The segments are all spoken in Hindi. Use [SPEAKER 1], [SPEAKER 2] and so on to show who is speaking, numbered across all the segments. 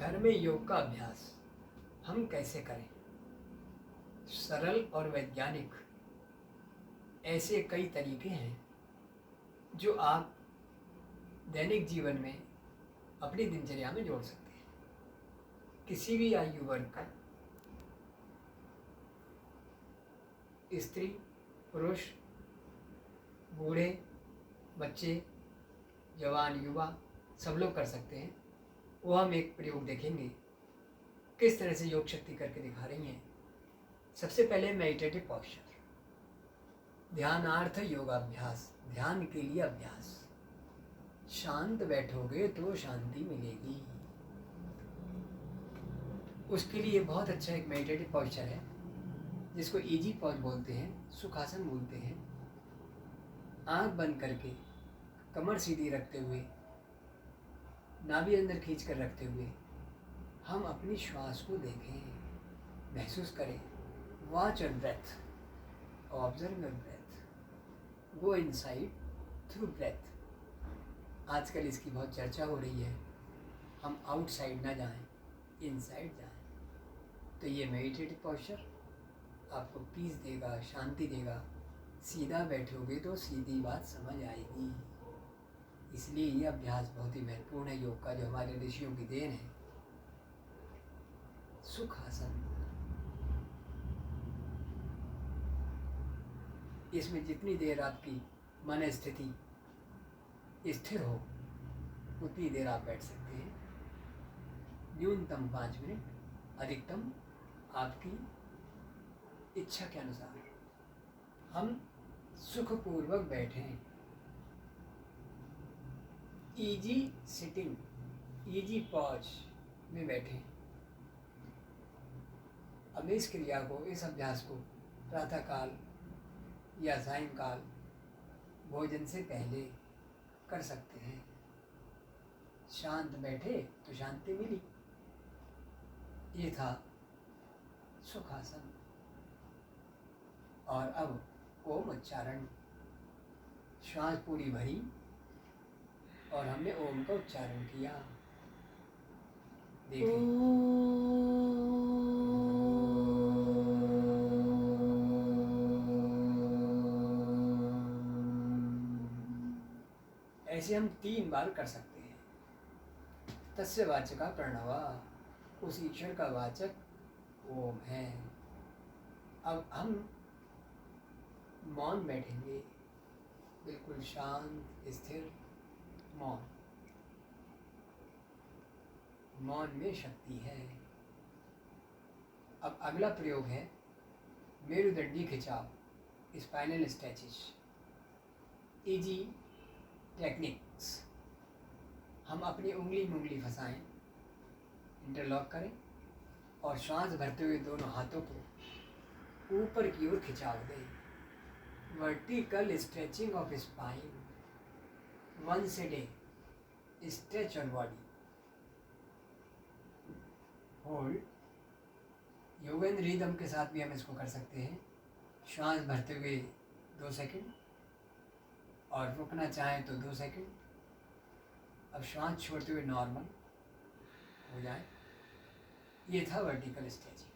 [SPEAKER 1] घर में योग का अभ्यास हम कैसे करें। सरल और वैज्ञानिक ऐसे कई तरीके हैं जो आप दैनिक जीवन में अपनी दिनचर्या में जोड़ सकते हैं। किसी भी आयु वर्ग का, स्त्री, पुरुष, बूढ़े, बच्चे, जवान, युवा, सब लोग कर सकते हैं। वो हम एक प्रयोग देखेंगे किस तरह से योग शक्ति करके दिखा रही हैं। सबसे पहले मेडिटेटिव पोस्चर, ध्यानार्थ योगाभ्यास, ध्यान के लिए अभ्यास। शांत बैठोगे तो शांति मिलेगी। उसके लिए बहुत अच्छा एक मेडिटेटिव पोस्चर है जिसको इजी पॉज बोलते हैं, सुखासन बोलते हैं। आंख बंद करके कमर सीधी रखते हुए, नाभि अंदर खींच कर रखते हुए हम अपनी श्वास को देखें, महसूस करें। Watch your breath, observe your breath, go inside through breath. आजकल इसकी बहुत चर्चा हो रही है, हम आउटसाइड ना जाएं, इनसाइड जाएं। तो ये मेडिटेटिव पोस्चर आपको पीस देगा, शांति देगा। सीधा बैठोगे तो सीधी बात समझ आएगी। इसलिए ये अभ्यास बहुत ही महत्वपूर्ण है योग का, जो हमारे ऋषियों की देन है। सुखासन, इसमें जितनी देर आपकी मन स्थिति स्थिर हो उतनी देर आप बैठ सकते हैं। न्यूनतम 5 मिनट, अधिकतम आपकी इच्छा के अनुसार हम सुखपूर्वक बैठें। इजी सिटिंग, इजी पॉज में बैठें। अब इस क्रिया को, इस अभ्यास को प्रातःकाल या सायंकाल भोजन से पहले कर सकते हैं। शांत बैठे तो शांति मिली। ये था सुखासन। और अब ओम उच्चारण, श्वास पूरी भरी और हमने ओम का उच्चारण किया। देखें, ऐसे हम 3 बार कर सकते हैं। तस्य वाचका प्रणवा, उस ईश्वर का वाचक ओम है। अब हम मौन बैठेंगे, बिल्कुल शांत स्थिर मौन। मौन में शक्ति है। अब अगला प्रयोग है मेरुदंडी खिंचाव, स्पाइनल स्ट्रेचेस, इजी टेक्निक्स। हम अपनी उंगली फंसाएं, इंटरलॉक करें और श्वास भरते हुए दोनों हाथों को ऊपर की ओर खिंचाव दें। Vertical stretching of spine, once a day stretch your body. Hold, Yogendra rhythm के साथ भी हम इसको कर सकते हैं। श्वास भरते हुए 2 सेकंड और रुकना चाहें तो 2 सेकंड। अब श्वास छोड़ते हुए नॉर्मल हो जाए। ये था वर्टिकल स्ट्रेचिंग।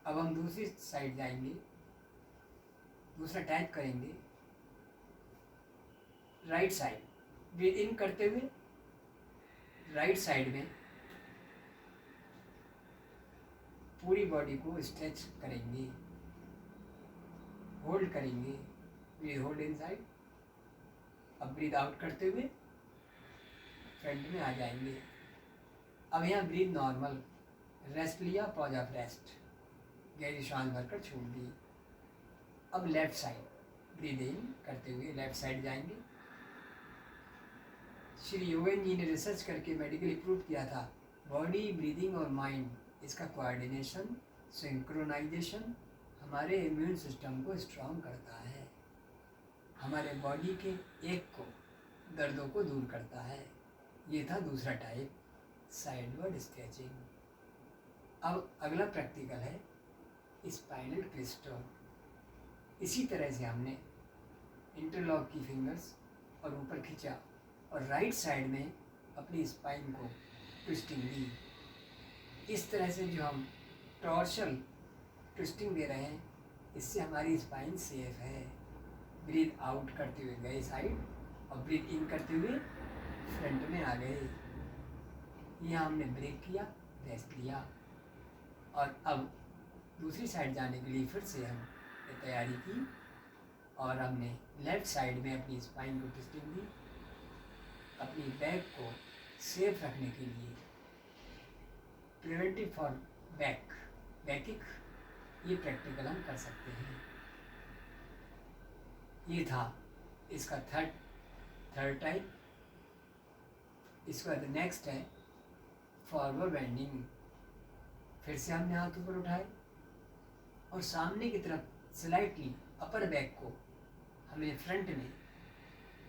[SPEAKER 1] अब हम दूसरी साइड जाएंगे, दूसरा टाइप करेंगे। राइट साइड ब्रीथ इन करते हुए राइट साइड में पूरी बॉडी को स्ट्रेच करेंगे, होल्ड करेंगे। Breath hold inside. अब ब्रीथ आउट करते हुए फ्रंट में आ जाएंगे। अब यहाँ ब्रीथ नॉर्मल, रेस्ट लिया, पॉज ऑफ रेस्ट, गहरी श्वास भरकर छोड़ दी। अब लेफ्ट साइड ब्रीथ इन करते हुए लेफ्ट साइड जाएंगे। श्री योगेंद्र जी ने रिसर्च करके मेडिकली प्रूव किया था, बॉडी, ब्रीदिंग और माइंड, इसका कोऑर्डिनेशन, सिंक्रोनाइजेशन हमारे इम्यून सिस्टम को स्ट्रॉन्ग करता है, हमारे बॉडी के एक को, दर्दों को दूर करता है। ये था दूसरा टाइप, साइडवर्ड स्ट्रेचिंग। अब अगला प्रैक्टिकल है स्पाइनल ट्विस्टर। इसी तरह से हमने इंटरलॉक की फिंगर्स और ऊपर खींचा और राइट साइड में अपनी स्पाइन को ट्विस्टिंग दी। इस तरह से जो हम टॉर्शल ट्विस्टिंग दे रहे हैं, इससे हमारी स्पाइन सेफ है। ब्रीथ आउट करते हुए गए साइड और ब्रीथ इन करते हुए फ्रंट में आ गए। यहाँ हमने ब्रेक किया, रेस्ट लिया और अब दूसरी साइड जाने के लिए फिर से हमने तैयारी की और हमने लेफ्ट साइड में अपनी स्पाइन को ट्विस्टिंग दी। अपनी बैक को सेफ रखने के लिए प्रिवेंटिव फॉर बैकिक ये प्रैक्टिकल हम कर सकते हैं। ये था इसका थर्ड टाइप। इसके बाद नेक्स्ट है फॉरवर्ड बेंडिंग। फिर से हमने हाथ ऊपर उठाए और सामने की तरफ स्लाइटली अपर बैक को हमें फ्रंट में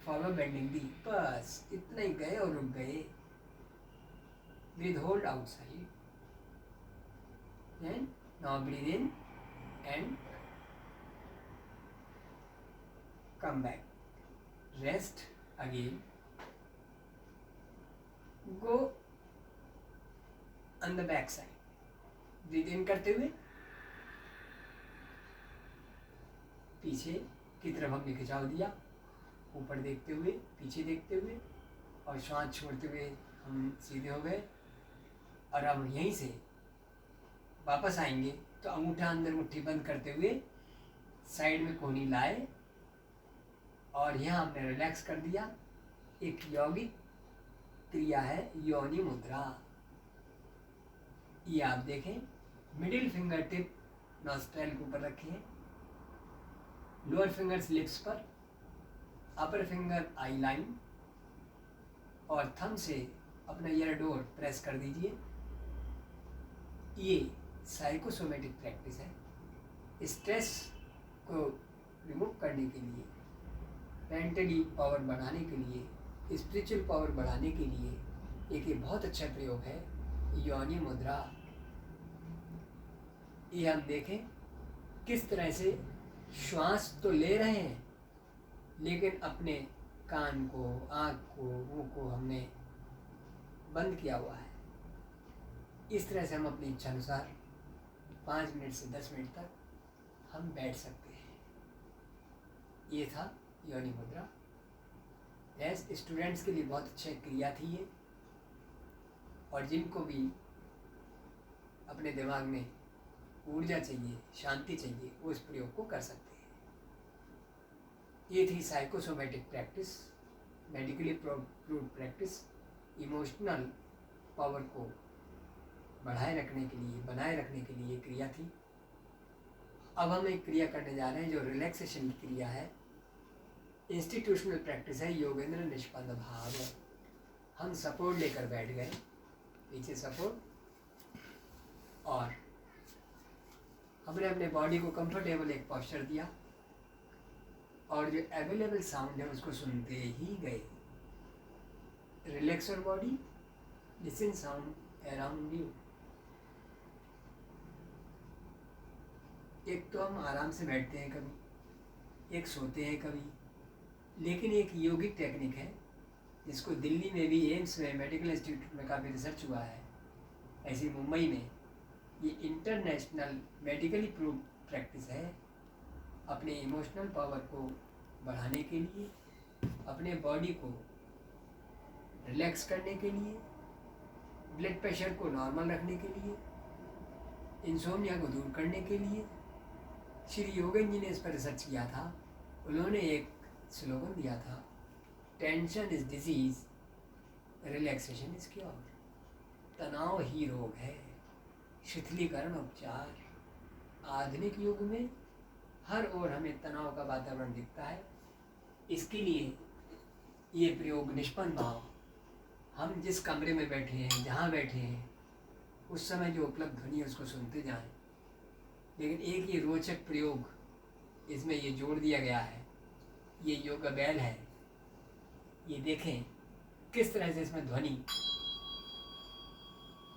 [SPEAKER 1] फॉरवर्ड बेंडिंग दी। बस इतना ही गए और रुक गए। Breathe hold outside, then now breathe in and come back, rest again, go on the back side, breathe in करते हुए पीछे की तरफ हमने खिंचाव दिया, ऊपर देखते हुए, पीछे देखते हुए और श्वास छोड़ते हुए हम सीधे हो गए। और अब यहीं से वापस आएंगे तो अंगूठा अंदर मुट्ठी बंद करते हुए साइड में कोहनी लाए और यहाँ हमने रिलैक्स कर दिया। एक यौगिक क्रिया है योनि मुद्रा। ये आप देखें, मिडिल फिंगर टिप नॉस्ट्रेल के ऊपर रखें, लोअर फिंगर्स लिप्स पर, अपर फिंगर आई लाइन और थंब से अपना ईयर डोर प्रेस कर दीजिए। ये साइकोसोमेटिक प्रैक्टिस है। स्ट्रेस को रिमूव करने के लिए, मेंटली पावर बढ़ाने के लिए, स्पिरिचुअल पावर बढ़ाने के लिए एक ये बहुत अच्छा प्रयोग है योनि मुद्रा। ये हम देखें किस तरह से श्वास तो ले रहे हैं लेकिन अपने कान को, आँख को, मुँह को हमने बंद किया हुआ है। इस तरह से हम अपनी इच्छा अनुसार 5 मिनट से 10 मिनट तक हम बैठ सकते हैं। ये था योनि मुद्रा। स्टूडेंट्स के लिए बहुत अच्छा क्रिया थी ये, और जिनको भी अपने दिमाग में ऊर्जा चाहिए, शांति चाहिए, वो इस प्रयोग को कर सकते हैं। ये थी psychosomatic practice, medically proved practice. Emotional power को बढ़ाए रखने के लिए, बनाए रखने के लिए क्रिया थी। अब हम एक क्रिया करने जा रहे हैं जो रिलैक्सेशन की क्रिया है। इंस्टीट्यूशनल प्रैक्टिस है योगेंद्र निष्पन्द भाव। हम सपोर्ट लेकर बैठ गए, पीछे सपोर्ट, और हमने अपने बॉडी को कंफर्टेबल एक पोस्चर दिया और जो अवेलेबल साउंड है उसको सुनते ही गए। Relax your body, listen sound around you. एक तो हम आराम से बैठते हैं कभी, एक सोते हैं कभी, लेकिन एक योगिक टेक्निक है जिसको दिल्ली में भी एम्स में मेडिकल इंस्टीट्यूट में काफ़ी रिसर्च हुआ है, ऐसे मुंबई में ये इंटरनेशनल मेडिकली प्रूव्ड प्रैक्टिस है। अपने इमोशनल पावर को बढ़ाने के लिए, अपने बॉडी को रिलैक्स करने के लिए, ब्लड प्रेशर को नॉर्मल रखने के लिए, इंसोम्निया को दूर करने के लिए। श्री योगेन जी ने इस पर रिसर्च किया था। उन्होंने एक स्लोगन दिया था, tension is disease, relaxation is cure. तनाव ही रोग है, शिथिलीकरण उपचार। आधुनिक युग में हर ओर हमें तनाव का वातावरण दिखता है। इसके लिए ये प्रयोग निष्पन्न भाव, हम जिस कमरे में बैठे हैं, जहाँ बैठे हैं, उस समय जो उपलब्ध ध्वनि है उसको सुनते जाएं। लेकिन एक ये रोचक प्रयोग इसमें ये जोड़ दिया गया है, ये योगा बैल है। ये देखें किस तरह से इसमें ध्वनि,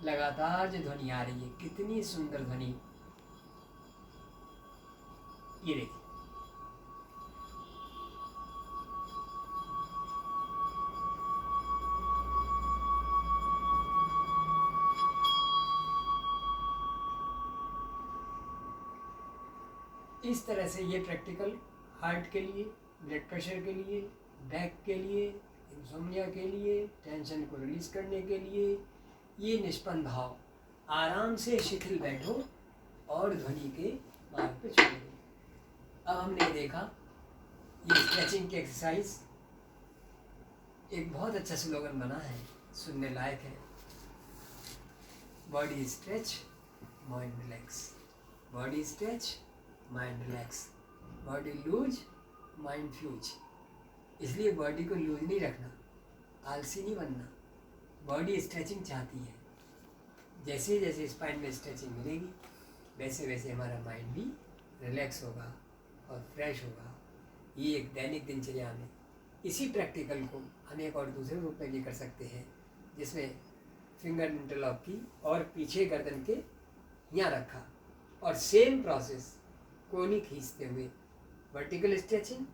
[SPEAKER 1] लगातार जो ध्वनि आ रही है, कितनी सुंदर ध्वनि। ये देखिए, इस तरह से ये प्रैक्टिकल हार्ट के लिए, ब्लड प्रेशर के लिए, बैक के लिए, इंसोम्निया के लिए, टेंशन को रिलीज करने के लिए, ये निष्पन्न भाव आराम से शिथिल बैठो और ध्वनि के मार्ग पे छोड़ दो। अब हमने देखा ये स्ट्रेचिंग की एक्सरसाइज, एक बहुत अच्छा स्लोगन बना है, सुनने लायक है। Body stretch mind relax, body stretch mind relax, body loose mind fuse. इसलिए बॉडी को लूज नहीं रखना, आलसी नहीं बनना। बॉडी स्ट्रेचिंग चाहती है, जैसे जैसे स्पाइन में स्ट्रेचिंग मिलेगी वैसे वैसे हमारा माइंड भी रिलैक्स होगा और फ्रेश होगा। ये एक दैनिक दिनचर्या में इसी प्रैक्टिकल को हम एक और दूसरे रूप में भी कर सकते हैं, जिसमें फिंगर इंटरलॉक की और पीछे गर्दन के यहाँ रखा और सेम प्रोसेस कोहनी खींचते हुए vertical stretching,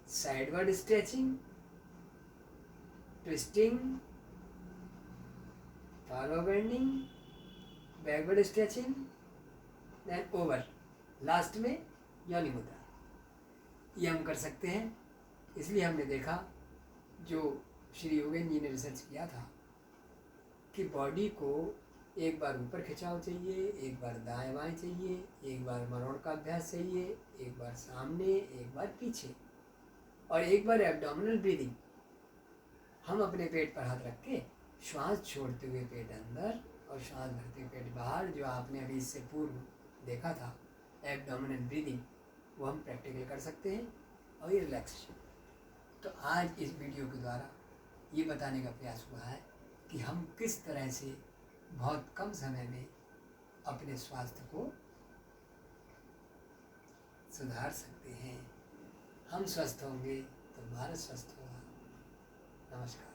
[SPEAKER 1] sideward stretching, twisting, follow bending, backward stretching, then over, last में योनि मुद्रा। ये हम कर सकते हैं। इसलिए हमने देखा, जो श्री योगेंद्र जी ने रिसर्च किया था, कि बॉडी को एक बार ऊपर खिंचाव चाहिए, एक बार दाएं बाएं चाहिए, एक बार मरोड़ का अभ्यास चाहिए, एक बार सामने, एक बार पीछे, और एक बार एब्डोमिनल ब्रीदिंग। हम अपने पेट पर हाथ रख के श्वास छोड़ते हुए पेट अंदर और श्वास भरते हुए पेट बाहर, जो आपने अभी इससे पूर्व देखा था एब्डोमिनल ब्रीदिंग, वो हम प्रैक्टिकल कर सकते हैं और ये रिलैक्सेशन। तो आज इस वीडियो के द्वारा ये बताने का प्रयास हुआ है कि हम किस तरह से बहुत कम समय में अपने स्वास्थ्य को सुधार सकते हैं। हम स्वस्थ होंगे तो भारत स्वस्थ होगा। नमस्कार।